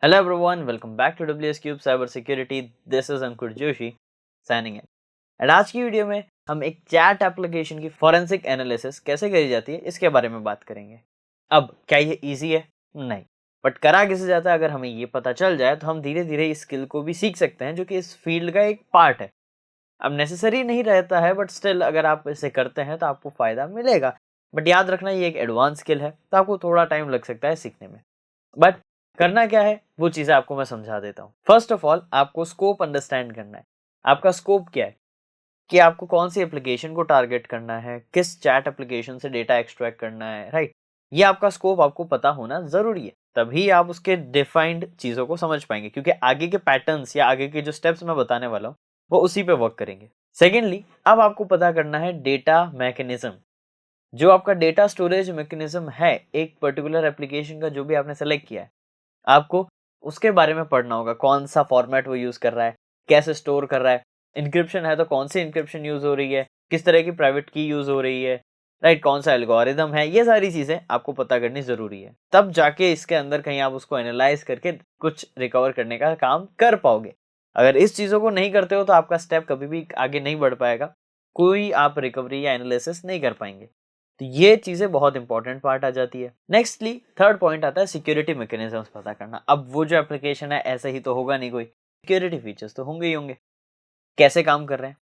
Hello everyone, welcome back to WS Cube Cyber Security. This is Ankur Joshi signing in. And आज की video में हम एक chat application की forensic analysis कैसे करी जाती है इसके बारे में बात करेंगे। अब क्या ये इजी है? नहीं, बट करा कैसे जाता है अगर हमें ये पता चल जाए तो हम धीरे धीरे इस स्किल को भी सीख सकते हैं जो कि इस फील्ड का एक पार्ट है। अब नेसेसरी नहीं रहता है बट स्टिल अगर आप इसे करते हैं तो आपको फायदा मिलेगा। बट याद रखना ये एक एडवांस स्किल है तो आपको थोड़ा टाइम लग सकता है सीखने में। बट करना क्या है वो चीज़ें आपको मैं समझा देता हूँ। फर्स्ट ऑफ ऑल आपको स्कोप अंडरस्टैंड करना है। आपका स्कोप क्या है कि आपको कौन सी एप्लीकेशन को टारगेट करना है, किस चैट एप्लीकेशन से डेटा एक्सट्रैक्ट करना है, राइट। ये आपका स्कोप आपको पता होना ज़रूरी है, तभी आप उसके डिफाइंड चीज़ों को समझ पाएंगे, क्योंकि आगे के पैटर्न्स या आगे के जो स्टेप्स मैं बताने वाला हूँ वो उसी पे वर्क करेंगे। सेकेंडली अब आपको पता करना है डेटा मैकेनिज्म। जो आपका डेटा स्टोरेज मैकेनिज्म है एक पर्टिकुलर एप्लीकेशन का, जो भी आपने सेलेक्ट किया है, आपको उसके बारे में पढ़ना होगा। कौन सा फॉर्मेट वो यूज़ कर रहा है, कैसे स्टोर कर रहा है, इनक्रिप्शन है तो कौन सी इनक्रिप्शन यूज़ हो रही है, किस तरह की प्राइवेट की यूज़ हो रही है, राइट, कौन सा एल्गोरिदम है। ये सारी चीज़ें आपको पता करनी ज़रूरी है, तब जाके इसके अंदर कहीं आप उसको एनालाइज करके कुछ रिकवर करने का काम कर पाओगे। अगर इस चीज़ों को नहीं करते हो तो आपका स्टेप कभी भी आगे नहीं बढ़ पाएगा, कोई आप रिकवरी या एनालिसिस नहीं कर पाएंगे। तो ये चीज़ें बहुत इंपॉर्टेंट पार्ट आ जाती है। नेक्स्टली थर्ड पॉइंट आता है सिक्योरिटी मैकेनिज्म्स पता करना। अब वो जो एप्लीकेशन है ऐसे ही तो होगा नहीं, कोई सिक्योरिटी फीचर्स तो होंगे ही होंगे। कैसे काम कर रहे हैं,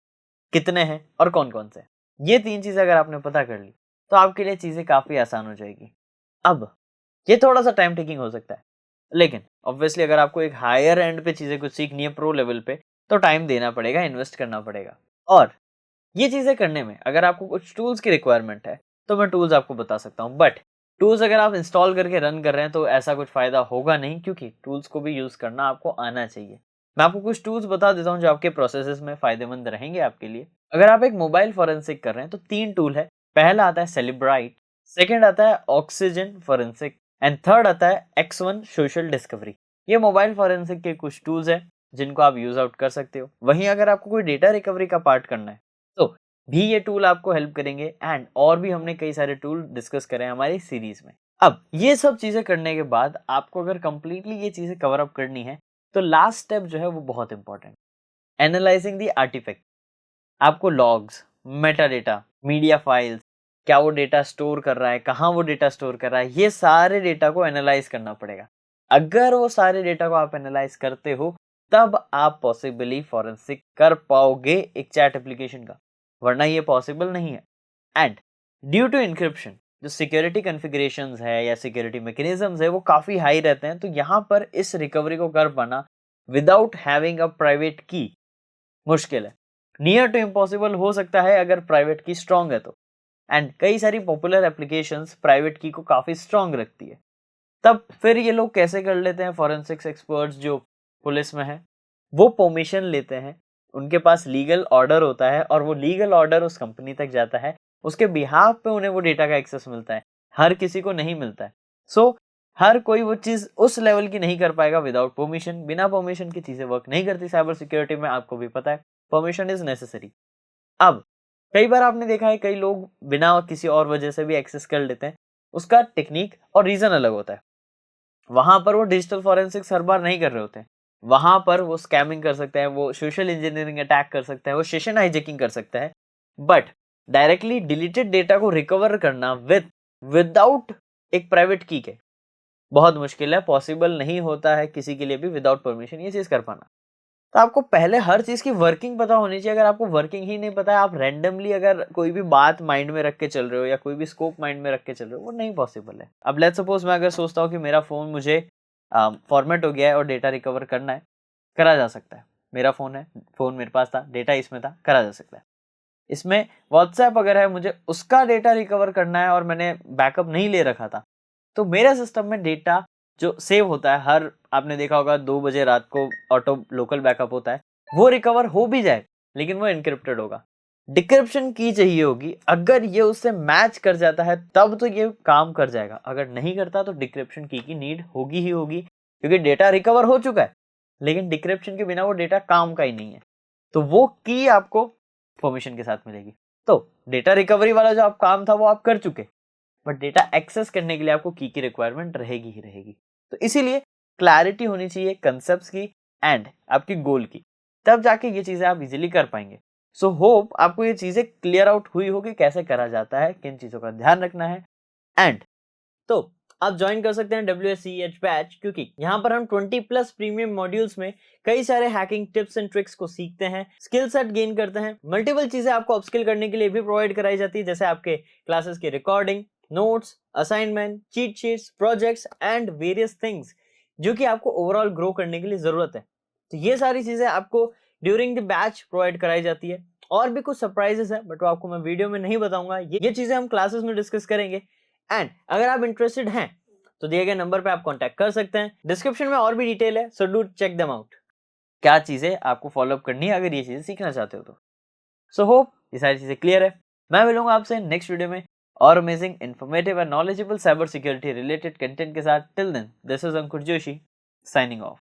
कितने हैं और कौन कौन से। ये तीन चीज़ें अगर आपने पता कर ली तो आपके लिए चीज़ें काफ़ी आसान हो जाएगी। अब ये थोड़ा सा टाइम टेकिंग हो सकता है, लेकिन ऑब्वियसली अगर आपको एक हायर एंड पे चीज़ें कुछ सीखनी है प्रो लेवल पे, तो टाइम देना पड़ेगा, इन्वेस्ट करना पड़ेगा। और ये चीज़ें करने में अगर आपको कुछ टूल्स की रिक्वायरमेंट है तो मैं टूल्स आपको बता सकता हूँ, बट टूल्स अगर आप इंस्टॉल करके रन कर रहे हैं तो ऐसा कुछ फ़ायदा होगा नहीं, क्योंकि टूल्स को भी यूज़ करना आपको आना चाहिए। मैं आपको कुछ टूल्स बता देता हूँ जो आपके प्रोसेसेस में फ़ायदेमंद रहेंगे आपके लिए। अगर आप एक मोबाइल फॉरेंसिक कर रहे हैं तो 3 टूल है। पहला आता है सेलिब्राइट, सेकंड आता है ऑक्सीजन फॉरेंसिक एंड थर्ड आता है X1 सोशल डिस्कवरी। ये मोबाइल फॉरेंसिक के कुछ टूल्स हैं जिनको आप यूज़ आउट कर सकते हो। वहीं अगर आपको कोई डेटा रिकवरी का पार्ट करना है तो भी ये टूल आपको हेल्प करेंगे, एंड और भी हमने कई सारे टूल डिस्कस करे हैं हमारी सीरीज में। अब ये सब चीज़ें करने के बाद आपको अगर कंप्लीटली ये चीज़ें कवर अप करनी है तो लास्ट स्टेप जो है वो बहुत इंपॉर्टेंट, एनालाइजिंग द आर्टिफैक्ट। आपको logs, Meta data, media files, क्या वो डेटा स्टोर कर रहा है, कहाँ वो डेटा स्टोर कर रहा है, ये सारे डेटा को एनालाइज करना पड़ेगा। अगर वो सारे डेटा को आप एनालाइज करते हो तब आप पॉसिबली फॉरेंसिक कर पाओगे एक चैट एप्लीकेशन का, वरना ये पॉसिबल नहीं है। एंड ड्यू टू इंक्रिप्शन जो सिक्योरिटी कॉन्फ़िगरेशंस है या सिक्योरिटी मैकेनिज्म्स है वो काफ़ी हाई रहते हैं, तो यहाँ पर इस रिकवरी को कर पाना विदाउट हैविंग अ प्राइवेट की मुश्किल है। नियर टू इम्पॉसिबल हो सकता है अगर प्राइवेट की स्ट्रांग है तो। एंड कई सारी पॉपुलर एप्लीकेशंस प्राइवेट की को काफ़ी स्ट्रांग रखती है। तब फिर ये लोग कैसे कर लेते हैं, फॉरेंसिक्स एक्सपर्ट्स जो पुलिस में है वो परमिशन लेते हैं, उनके पास लीगल ऑर्डर होता है और वो लीगल ऑर्डर उस कंपनी तक जाता है, उसके बिहाफ पे उन्हें वो डेटा का एक्सेस मिलता है, हर किसी को नहीं मिलता है। सो हर कोई वो चीज़ उस लेवल की नहीं कर पाएगा विदाउट परमिशन। बिना परमिशन की चीज़ें वर्क नहीं करती साइबर सिक्योरिटी में, आपको भी पता है, परमिशन इज नेसेसरी। अब कई बार आपने देखा है कई लोग बिना किसी और वजह से भी एक्सेस कर लेते हैं, उसका टेक्निक और रीज़न अलग होता है। वहाँ पर वो डिजिटल फॉरेंसिक्स हर बार नहीं कर रहे होते हैं। वहाँ पर वो स्कैमिंग कर सकते हैं, वो सोशल इंजीनियरिंग अटैक कर सकते हैं, वो सेशन हाइजैकिंग कर सकता है। बट डायरेक्टली डिलीटेड डेटा को रिकवर करना विदाउट एक प्राइवेट की के बहुत मुश्किल है, पॉसिबल नहीं होता है किसी के लिए भी विदाउट परमिशन ये चीज़ कर पाना। तो आपको पहले हर चीज़ की वर्किंग पता होनी चाहिए। अगर आपको वर्किंग ही नहीं पता है, आप रैंडमली अगर कोई भी बात माइंड में रख के चल रहे हो या कोई भी स्कोप माइंड में रख के चल रहे हो, वो नहीं पॉसिबल है। अब लेट्स सपोज मैं अगर सोचता हूँ कि मेरा फ़ोन मुझे फॉर्मेट हो गया है और डेटा रिकवर करना है, करा जा सकता है। मेरा फ़ोन है, फ़ोन मेरे पास था, डेटा इसमें था, करा जा सकता है। इसमें व्हाट्सएप अगर है, मुझे उसका डेटा रिकवर करना है और मैंने बैकअप नहीं ले रखा था, तो मेरे सिस्टम में डेटा जो सेव होता है, हर आपने देखा होगा 2 बजे रात को ऑटो लोकल बैकअप होता है, वो रिकवर हो भी जाए लेकिन वो एन्क्रिप्टेड होगा। डिक्रिप्शन की चाहिए होगी, अगर ये उससे मैच कर जाता है तब तो ये काम कर जाएगा, अगर नहीं करता तो डिक्रिप्शन की नीड होगी ही होगी, क्योंकि डेटा रिकवर हो चुका है लेकिन डिक्रिप्शन के बिना वो डेटा काम का ही नहीं है। तो वो की आपको परमिशन के साथ मिलेगी। तो डेटा रिकवरी वाला जो आप काम था वो आप कर चुके, बट डेटा एक्सेस करने के लिए आपको की रिक्वायरमेंट रहेगी ही रहेगी। तो इसीलिए क्लैरिटी होनी चाहिए कंसेप्ट्स की एंड आपकी गोल की, तब जाके ये चीज़ें आप इजीली कर पाएंगे। सो होप आपको ये चीज़ें क्लियर आउट हुई होगी कैसे करा जाता है, किन चीज़ों का ध्यान रखना है। एंड तो आप ज्वाइन कर सकते हैं WSCH बैच, क्योंकि यहाँ पर हम 20+ प्रीमियम मॉड्यूल्स में कई सारे हैकिंग टिप्स एंड ट्रिक्स को सीखते हैं, स्किल सेट गेन करते हैं, मल्टीपल चीजें आपको अपस्किल करने के लिए भी प्रोवाइड कराई जाती है, जैसे आपके क्लासेस की recording, notes, assignment, cheat sheets, projects and various things जो कि आपको ओवरऑल ग्रो करने के लिए जरूरत है। तो ये सारी चीजें आपको ड्यूरिंग द बैच प्रोवाइड कराई जाती है। और भी कुछ सरप्राइजेस है बट वो आपको मैं वीडियो में नहीं बताऊंगा, ये चीजें हम क्लासेस में डिस्कस करेंगे। एंड अगर आप इंटरेस्टेड हैं तो दिए गए नंबर पे आप कांटेक्ट कर सकते हैं, डिस्क्रिप्शन में और भी डिटेल है, so do check them out. क्या चीजें आपको फॉलो अप करनी है अगर ये चीजें सीखना चाहते हो तो। सो होप ये सारी चीजें क्लियर है। मैं मिलूंगा आपसे नेक्स्ट वीडियो में और amazing, informative and knowledgeable cyber security related content के साथ। Till then, this is Ankur Joshi signing of.